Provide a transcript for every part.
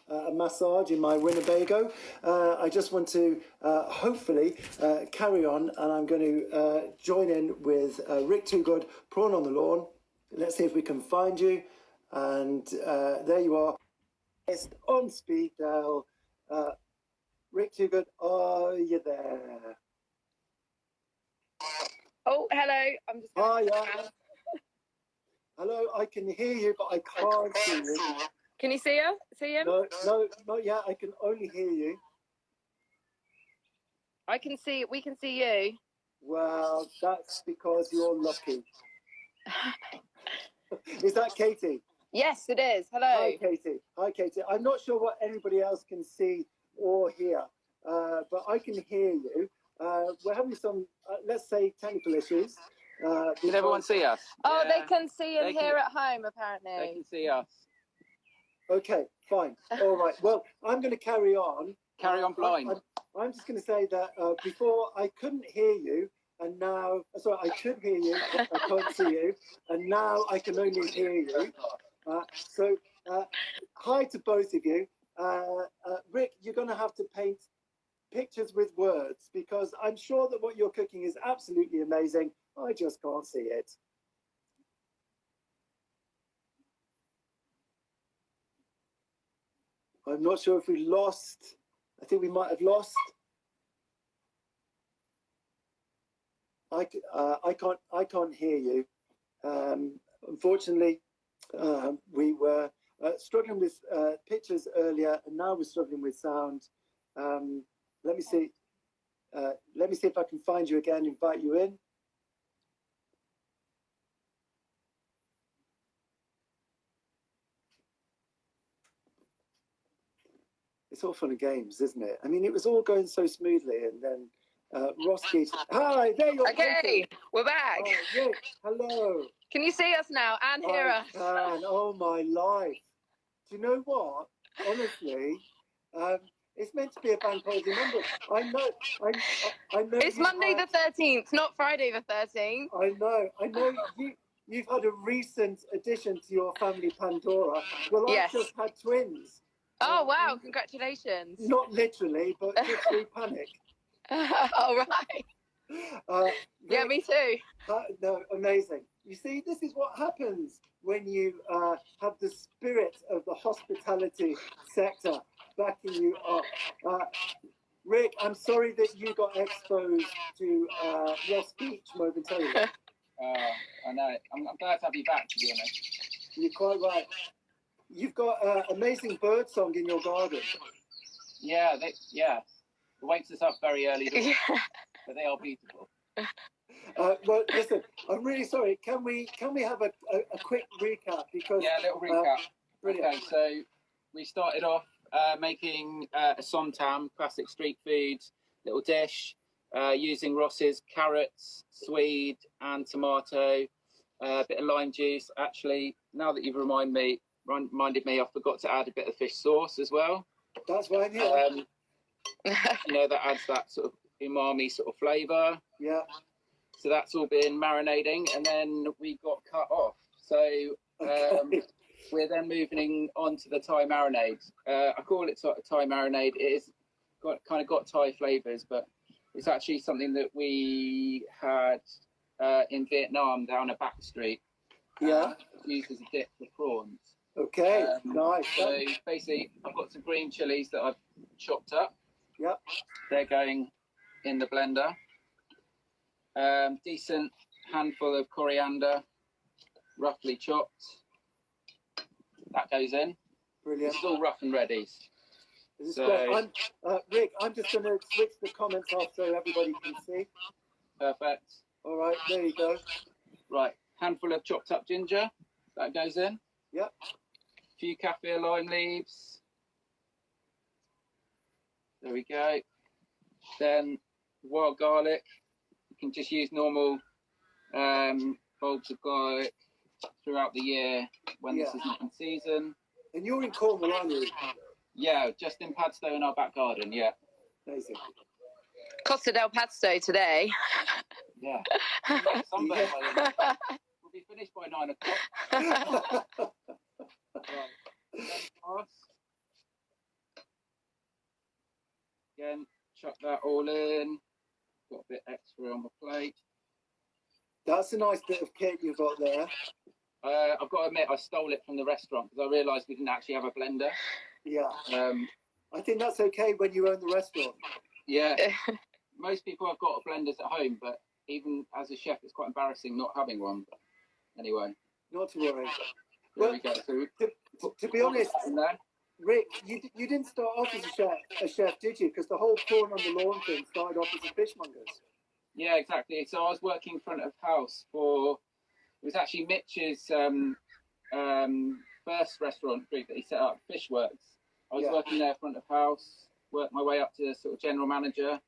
a massage in my Winnebago. I just want to hopefully carry on, and I'm going to join in with Rick Toogood, Prawn on the Lawn. Let's see if we can find you. And there you are. It's on speed dial. Rick Toogood, are you there? Oh, hello. I'm just. Hi. Hello, I can hear you, but I can't see you. Can you see her? See him? No, not yet. I can only hear you. I can see. We can see you. Well, that's because you're lucky. Is that Katie? Yes, it is. Hello. Hi, Katie. Hi, Katie. I'm not sure what anybody else can see or hear, but I can hear you. We're having some, let's say, technical issues. Can everyone see us? Oh, yeah. They can see and hear at home, apparently. They can see us. Okay, fine. All right. Well, I'm going to carry on. Carry on blind. I'm just going to say that before I couldn't hear you, and now, sorry, I could hear you, but I can't see you, and now I can only hear you. So, hi to both of you. Rick, you're going to have to paint pictures with words, because I'm sure that what you're cooking is absolutely amazing. I just can't see it. I'm not sure if we lost. I think we might have lost. I can't hear you. Unfortunately, we were struggling with pictures earlier, and now we're struggling with sound. Let me see. Let me see if I can find you again. Invite you in. It's all fun and games, isn't it? I mean, it was all going so smoothly, and then Ross Geach. Hi, there you are. Okay, we're back. Oh, Rick, hello. Can you see us now and hear us? Oh my life! Do you know what? Honestly, it's meant to be a bank holiday Monday. I know. It's Monday the 13th, not Friday the 13th. I know. You've had a recent addition to your family Pandora. Well, yes. I've just had twins. Oh, wow. Congratulations. Not literally, but literally panic. Oh, right. Yeah, me too. No, amazing. You see, this is what happens when you have the spirit of the hospitality sector backing you up. Rick, I'm sorry that you got exposed to Ross Geach momentarily. I know. I'm glad to have you back, to be honest. You're quite right. You've got amazing bird song in your garden. Yeah, it wakes us up very early, but they are beautiful. Well, listen, I'm really sorry. Can we have a quick recap? Because yeah, a little recap. Brilliant. Okay, so we started off making a somtam, classic street food, little dish, using Ross's carrots, swede, and tomato, a bit of lime juice. Actually, now that you've reminded me, I forgot to add a bit of fish sauce as well. That's right. Yeah. That adds that sort of umami sort of flavour. Yeah. So that's all been marinating, and then we got cut off. So we're then moving on to the Thai marinade. I call it Thai marinade. It is kind of got Thai flavours, but it's actually something that we had in Vietnam down a back street. Yeah. Used as a dip for prawns. Okay, nice. So basically, I've got some green chilies that I've chopped up. Yep. They're going in the blender. Decent handful of coriander, roughly chopped. That goes in. Brilliant. It's all rough and ready. Rick, I'm just going to switch the comments off so everybody can see. Perfect. All right, there you go. Right, handful of chopped up ginger. That goes in. Yep. A few kaffir lime leaves. There we go. Then wild garlic. You can just use normal bulbs of garlic throughout the year when this is not in season. And you're in Cornwall, aren't you? Yeah, just in Padstow in our back garden, yeah. Amazing. Costa del Padstow today. Yeah. We'll be finished by 9 o'clock. Right. Again, chuck that all in. Got a bit extra on the plate. That's a nice bit of kit you've got there. I've got to admit, I stole it from the restaurant because I realised we didn't actually have a blender. Yeah. I think that's okay when you own the restaurant. Yeah. Most people have got blenders at home, but even as a chef, it's quite embarrassing not having one. But anyway. Not to worry. There we go. So to be honest, Rick, you didn't start off as a chef, did you? Because the whole Prawn on the Lawn thing started off as a fishmongers. Yeah, exactly. So I was working front of house for, it was actually Mitch's first restaurant group that he set up, Fishworks. I was working there front of house, worked my way up to sort of general manager,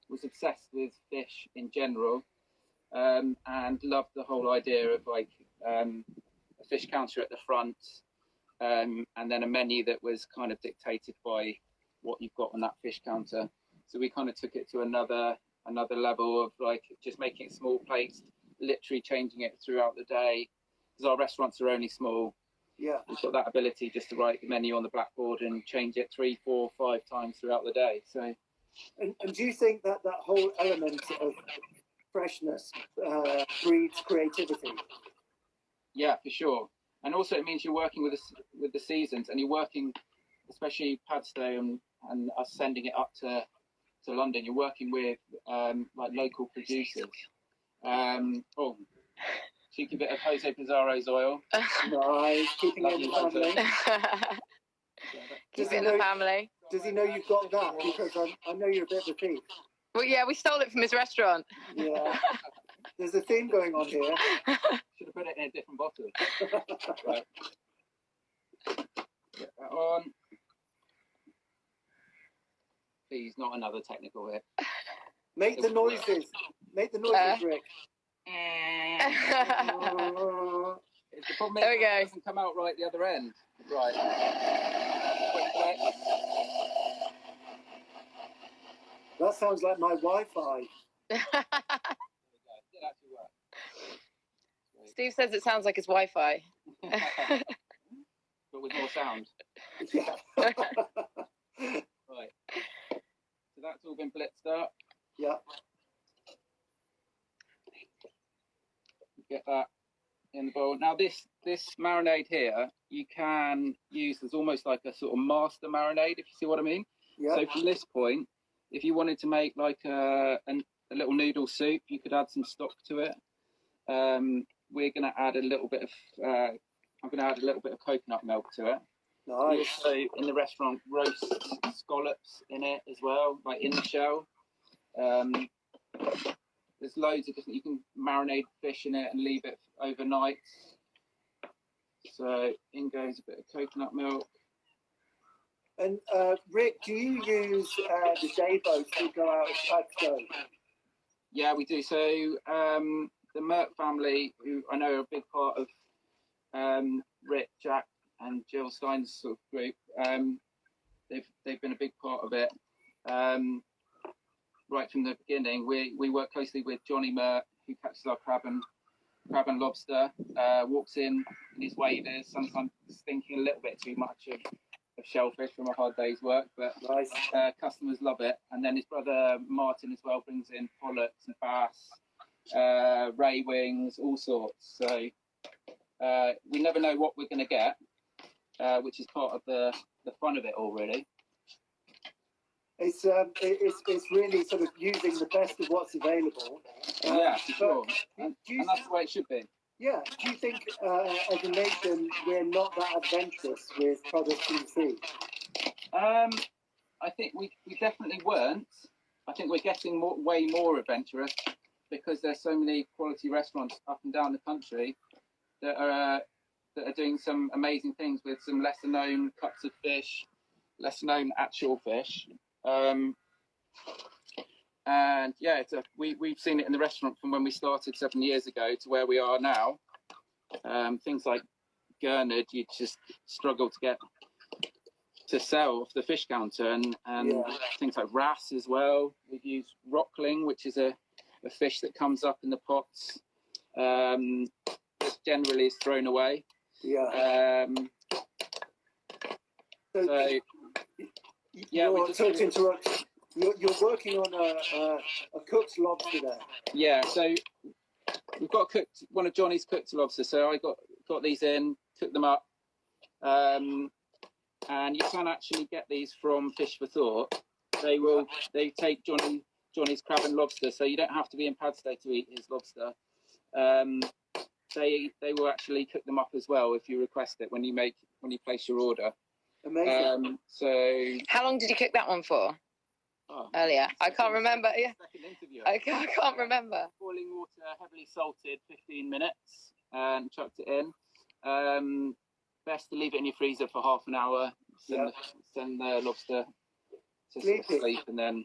was obsessed with fish in general, and loved the whole idea of like a fish counter at the front, and then a menu that was kind of dictated by what you've got on that fish counter. So we kind of took it to another level of like just making small plates, literally changing it throughout the day, because our restaurants are only small. Yeah, we've got that ability just to write the menu on the blackboard and change it 3, 4, 5 times throughout the day. So, and do you think that whole element of freshness breeds creativity? Yeah, for sure. And also it means you're working with the seasons, and you're working, especially Padstow and us sending it up to London. You're working with like local producers. Cheeky bit of José Pizarro's oil. Nice, keeping it in the family. Keep it in the family. Does he know you've got that? Because I know you're a bit of a thief. Well, yeah, we stole it from his restaurant. Yeah. There's a theme going on here. Should have put it in a different bottle. Right. Get that on. Please, not another technical hit. Make the noises. Make the noises, Rick. The problem is there we go. It doesn't come out right the other end. Right. That sounds like my Wi-Fi. It did actually work. Steve says it sounds like his Wi-Fi. But with more sound. Yeah. Right. So that's all been blitzed up. Yeah. Get that in the bowl. Now this marinade here, you can use as almost like a sort of master marinade, if you see what I mean. Yeah. So from this point, if you wanted to make like a little noodle soup, you could add some stock to it. We're going to add a little bit of, I'm going to add a little bit of coconut milk to it. Nice. So in the restaurant, roast scallops in it as well, like in the shell. There's loads of different, you can marinate fish in it and leave it overnight. So in goes a bit of coconut milk. And Rick, do you use the day boats to go out of Padstow? Yeah, we do. So the Merck family, who I know are a big part of Rick, Jack and Jill Stein's sort of group, they've been a big part of it. Right from the beginning, we work closely with Johnny Merck, who catches our crab and lobster, walks in his waders, sometimes stinking a little bit too much of shellfish from a hard day's work, but nice. Customers love it. And then his brother Martin as well brings in pollocks and bass, ray wings, all sorts. So we never know what we're going to get, which is part of the fun of it all, really. It's really sort of using the best of what's available. Yeah, for sure. And that's the way it should be. Yeah. Do you think as a nation we're not that adventurous with products from the sea? I think we definitely weren't. I think we're getting way more adventurous because there's so many quality restaurants up and down the country that are doing some amazing things with some lesser known cuts of fish, lesser known actual fish. And yeah, we've seen it in the restaurant from when we started 7 years ago to where we are now. Things like gurnard, you just struggle to get to sell off the fish counter, and things like wrasse as well. We've used rockling, which is a fish that comes up in the pots. Generally is thrown away. Yeah. So yeah, sorry to interrupt. You're working on a cooked lobster there. Yeah, so we've got one of Johnny's cooked lobsters. So I got these in, cooked them up, and you can actually get these from Fish for Thought. They take Johnny's crab and lobster, so you don't have to be in Padstow to eat his lobster. They will actually cook them up as well if you request it when you place your order. Amazing. So how long did you cook that one for? Earlier, I can't remember. Yeah, I can't remember. Boiling water, heavily salted, 15 minutes, and chucked it in. Best to leave it in your freezer for half an hour. Send the lobster to sleep, and then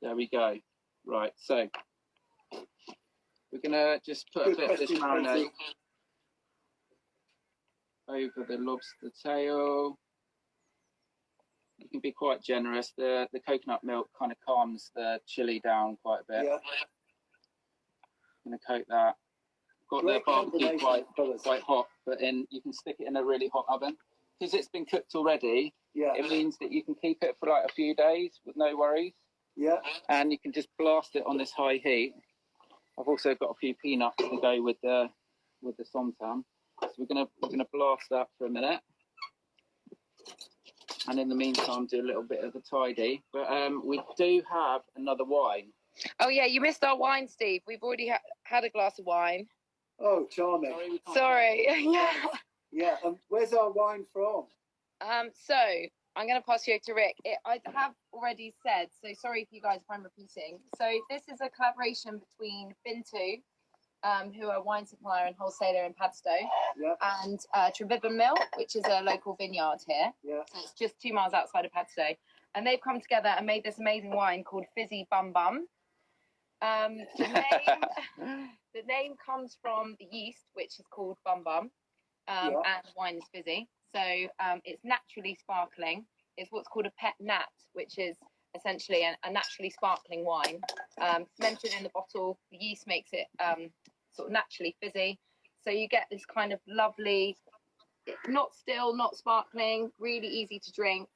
there we go. Right, so we're gonna just put a bit of this marinade over the lobster tail. You can be quite generous. The coconut milk kind of calms the chili down quite a bit. Yeah. I'm gonna coat that. Got the barbecue quite hot, but you can stick it in a really hot oven because it's been cooked already. Yeah. It means that you can keep it for like a few days with no worries. Yeah. And you can just blast it on this high heat. I've also got a few peanuts to go with the somtam. So we're gonna blast that for a minute. And in the meantime, do a little bit of a tidy. But we do have another wine. Oh yeah, you missed our wine, Steve. We've already had a glass of wine. Oh, charming. Sorry. Yeah. Yeah. Where's our wine from? So I'm going to pass you over to Rick. I have already said, so sorry if you guys, if I'm repeating. So this is a collaboration between Bintu, who are a wine supplier and wholesaler in Padstow, and Trevibben Mill, which is a local vineyard here. Yeah. So it's just 2 miles outside of Padstow. And they've come together and made this amazing wine called Fizzy Bum Bum. The name comes from the yeast, which is called Bum Bum, and the wine is fizzy. So it's naturally sparkling. It's what's called a pet nat, which is essentially a naturally sparkling wine. Fermented in the bottle, the yeast makes it sort of naturally fizzy. So you get this kind of lovely, not still, not sparkling, really easy to drink.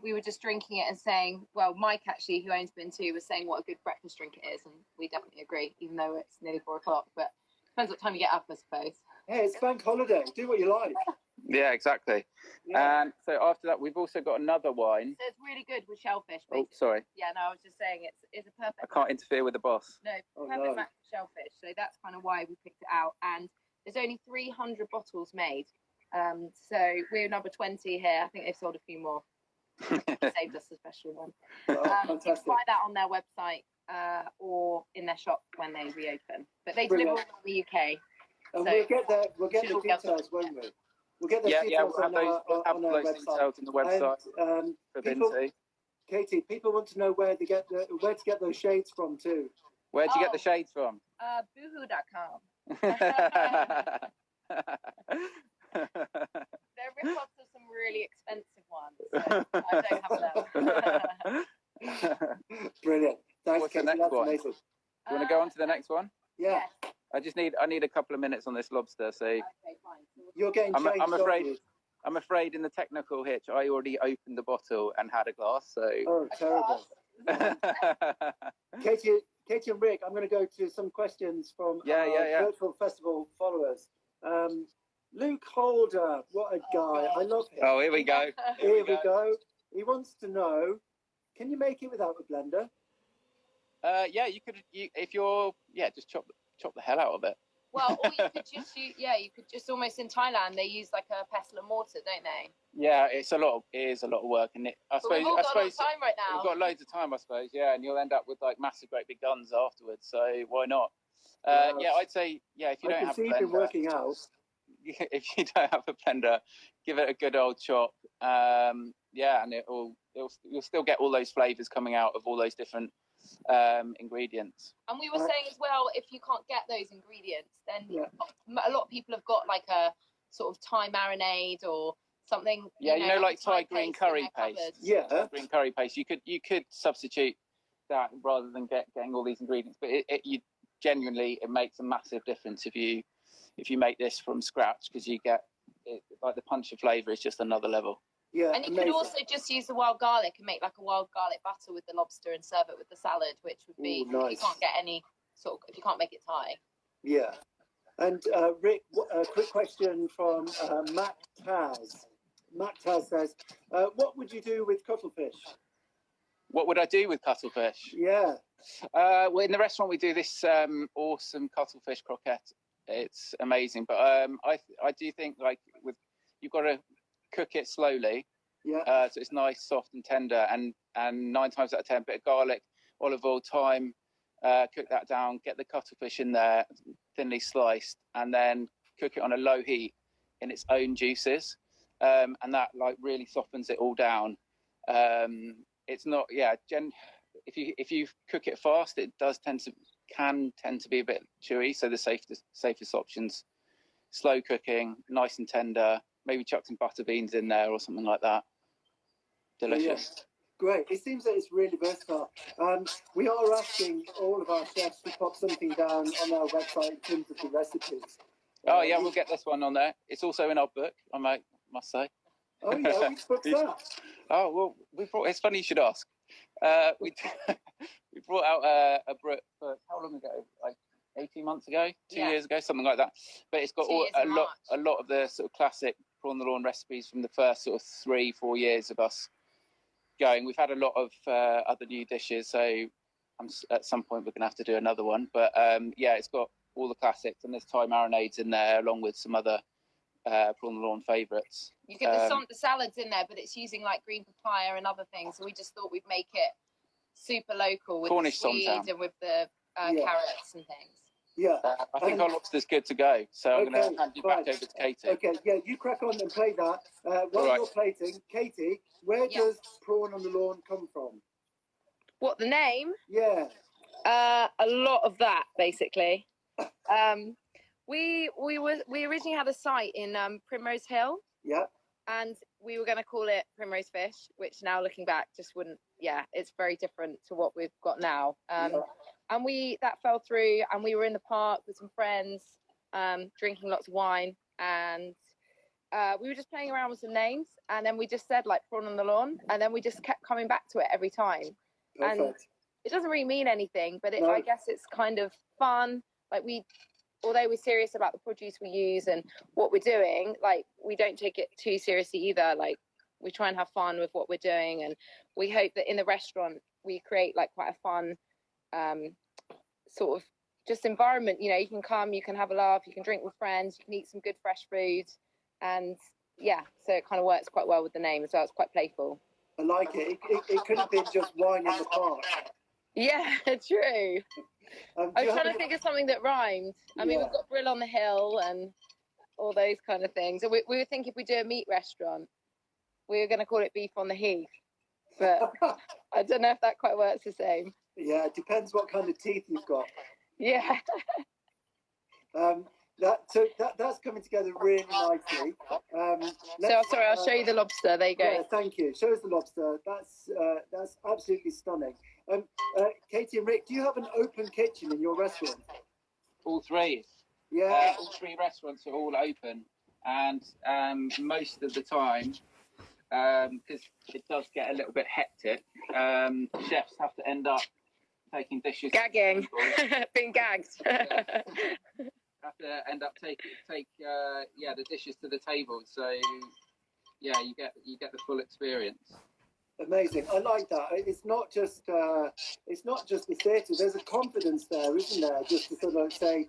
We were just drinking it and saying, well, Mike actually, who owns Bintu, was saying what a good breakfast drink it is, and we definitely agree, even though it's nearly 4 o'clock. But depends what time you get up, I suppose. Hey, it's bank holiday. Do what you like. Yeah, exactly. Yeah. And so after that, we've also got another wine. So it's really good with shellfish. Basically. Oh, sorry. Yeah, no, I was just saying it's a perfect. I can't interfere with the boss. No, perfect match for shellfish. So that's kind of why we picked it out. And there's only 300 bottles made. So we're number 20 here. I think they've sold a few more. Saved us a special one. You can buy that on their website or in their shop when they reopen. But they deliver all in the UK. And so we'll get the details, won't we? We'll get the details we'll have those details on the website. And, for Bintu. Katie, people want to know where to get those shades from too. Where'd you get the shades from? Boohoo.com. They're rip-offs of some really expensive ones. So I don't have them. Brilliant. Thanks, What's Katie. the next That's one? amazing. Do you want to go on to the next one? Yeah. Yes. I need a couple of minutes on this lobster. So Okay, fine. So You're getting changed. I'm afraid in the technical hitch, I already opened the bottle and had a glass. So. Oh, terrible. Katie and Rick, I'm going to go to some questions from Virtual Festival followers. Luke Holder, what a guy. I love him. Oh, here we go. Here we go. He wants to know, can you make it without a blender? Yeah, you could. If you're, just chop the hell out of it. Well, or you could just almost in Thailand they use like a pestle and mortar, don't they? Yeah, it is a lot of work, and I suppose we've got a lot of time right now. We've got loads of time, I suppose. Yeah, and you'll end up with like massive, great big guns afterwards. So why not? I'd say if you don't have a blender, working out. If you don't have a blender, give it a good old chop. And you'll still get all those flavors coming out of all those different ingredients. And we were saying as well, if you can't get those ingredients, then a lot of people have got like a sort of Thai marinade or something. Like Thai green curry paste. Yeah, green curry paste. You could substitute that rather than getting all these ingredients, but it makes a massive difference if you make this from scratch, because you get like the punch of flavour is just another level. Yeah, And you amazing. could also just use the wild garlic and make like a wild garlic butter with the lobster and serve it with the salad, which would be, Ooh, nice. if you can't get any if you can't make it Thai. Yeah. And Rick, a quick question from Matt Taz. Matt Taz says, what would you do with cuttlefish? What would I do with cuttlefish? Yeah. Well, in the restaurant we do this awesome cuttlefish croquette. It's amazing, but I do think like you've got to cook it slowly. Yeah. So it's nice, soft, and tender, and 9 times out of 10, bit of garlic, olive oil, thyme. Cook that down. Get the cuttlefish in there, thinly sliced, and then cook it on a low heat in its own juices, and that like really softens it all down. It's not, if you cook it fast, it does can tend to be a bit chewy. So the safest options, slow cooking, nice and tender. Maybe chuck some butter beans in there or something like that. Delicious. Yeah. Great. It seems that it's really versatile. We are asking all of our chefs to pop something down on our website in terms of the recipes. Oh yeah, we'll get this one on there. It's also in our book, I must say. Oh yeah, which book's that? Oh well, it's funny you should ask. We brought out a book for how long ago? Like 18 months ago, 2 years ago, something like that. But it's got a lot of the sort of classic prawn on the lawn recipes from the first sort of 3-4 years of us going. We've had a lot of other new dishes, so at some point we're gonna have to do another one. But it's got all the classics, and there's Thai marinades in there along with some other prawn on the lawn favourites. You get the salads in there, but it's using like green papaya and other things. So we just thought we'd make it super local with Cornish the swede and with the carrots and things. Yeah. I think our lobster's good to go, so I'm going to hand you back over to Katie. Okay, yeah, you crack on and play that. While you're plating, Katie, where does prawn on the lawn come from? What, the name? Yeah. A lot of that, basically. We originally had a site in Primrose Hill. Yeah. And we were going to call it Primrose Fish, which now looking back just wouldn't. Yeah, it's very different to what we've got now. And that fell through, and we were in the park with some friends, drinking lots of wine, and we were just playing around with some names, and then we just said like prawn on the lawn, and then we just kept coming back to it every time. Perfect. And it doesn't really mean anything, but I guess it's kind of fun. Like although we're serious about the produce we use and what we're doing, like we don't take it too seriously either. Like we try and have fun with what we're doing, and we hope that in the restaurant we create like quite a fun sort of just environment. You know, you can come, you can have a laugh, you can drink with friends, you can eat some good fresh food, and so it kind of works quite well with the name as well. It's quite playful. I like it. It could have been just wine in the park. Yeah, true. I was trying to think of something that rhymed. I mean, we've got Brill on the Hill and all those kind of things. And we were thinking if we do a meat restaurant, we were going to call it Beef on the Heath. But I don't know if that quite works the same. Yeah, it depends what kind of teeth you've got. Yeah. That's coming together really nicely. Sorry, I'll show you the lobster. There you go. Yeah, thank you. Show us the lobster. That's absolutely stunning. Katie and Rick, do you have an open kitchen in your restaurant? All three. Yeah. All three restaurants are all open, and most of the time, because it does get a little bit hectic, chefs have to end up taking dishes. Gagging. Being gagged. Have to end up take the dishes to the table. So you get the full experience. Amazing. I like that. It's not just the theatre. There's a confidence there, isn't there? Just to sort of say,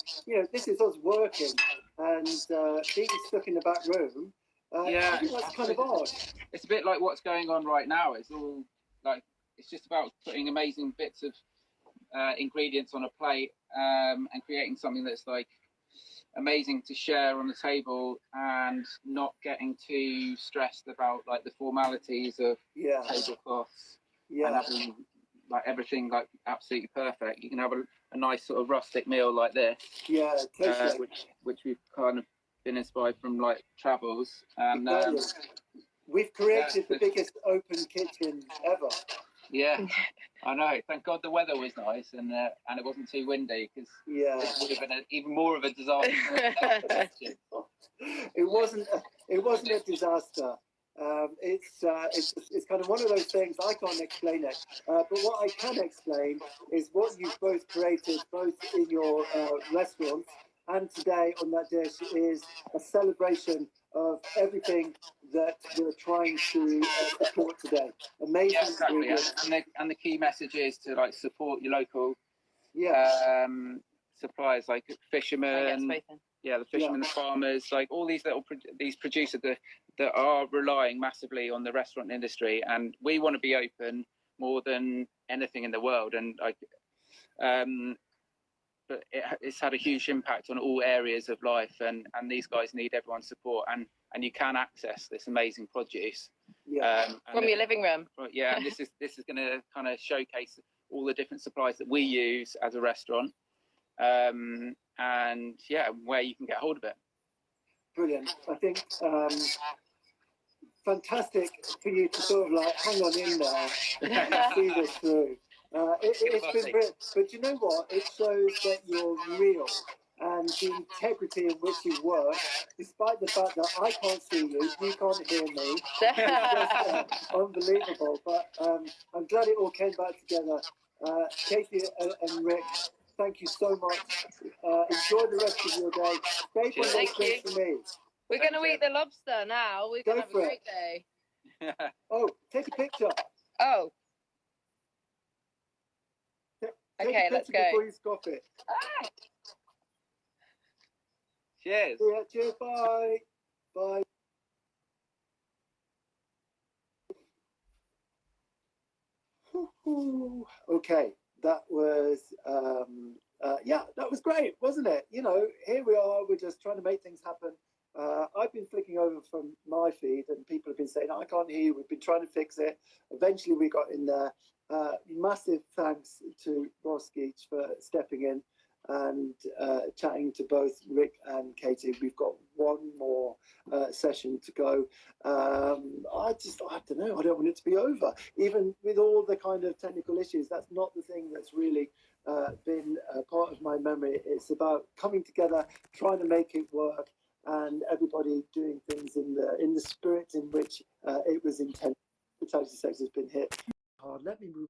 this is us working, and being stuck in the back room. I think that's kind of odd. It's a bit like what's going on right now. It's all like it's just about putting amazing bits of ingredients on a plate and creating something that's like amazing to share on the table, and not getting too stressed about like the formalities of tablecloths and having like everything like absolutely perfect. You can have a nice sort of rustic meal like this, which we've kind of been inspired from like travels, and we've created the biggest open kitchen ever. Yeah, I know. Thank God the weather was nice and it wasn't too windy, because it would have been even more of a disaster. It wasn't a disaster. It's kind of one of those things I can't explain it. But what I can explain is what you've both created, both in your restaurants and today on that dish, is a celebration of everything that we're trying to support today. Amazing. Yeah, exactly. And the key message is to like support your local suppliers, like fishermen. Yeah, the fishermen, the farmers, like all these little these producers that are relying massively on the restaurant industry, and we want to be open more than anything in the world. And like, but it's had a huge impact on all areas of life, and these guys need everyone's support, and you can access this amazing produce from your living room. Yeah, and this is going to kind of showcase all the different supplies that we use as a restaurant. And yeah, where you can get hold of it. Brilliant. I think fantastic for you to sort of like hang on in there and see this through. It's been brilliant. But you know what? It shows that you're real and the integrity in which you work, despite the fact that I can't see you, you can't hear me. It's just unbelievable. But I'm glad it all came back together. Katie and Rick, thank you so much. Enjoy the rest of your day. Stay for those things for me. We're going to eat the lobster now. We're going to have a great day. Oh, take a picture. Oh. Okay, let's go. Before you scoff it. Ah. Cheers. Yeah, cheers. Bye. Bye. Okay, that was that was great, wasn't it? You know, here we are. We're just trying to make things happen. I've been flicking over from my feed, and people have been saying, "I can't hear you." We've been trying to fix it. Eventually, we got in there. Massive thanks to Ross Geach for stepping in and chatting to both Rick and Katie. We've got one more session to go. I don't know. I don't want it to be over. Even with all the kind of technical issues, that's not the thing that's really been part of my memory. It's about coming together, trying to make it work, and everybody doing things in the spirit in which it was intended. The types of sex has been hit hard. Let me move.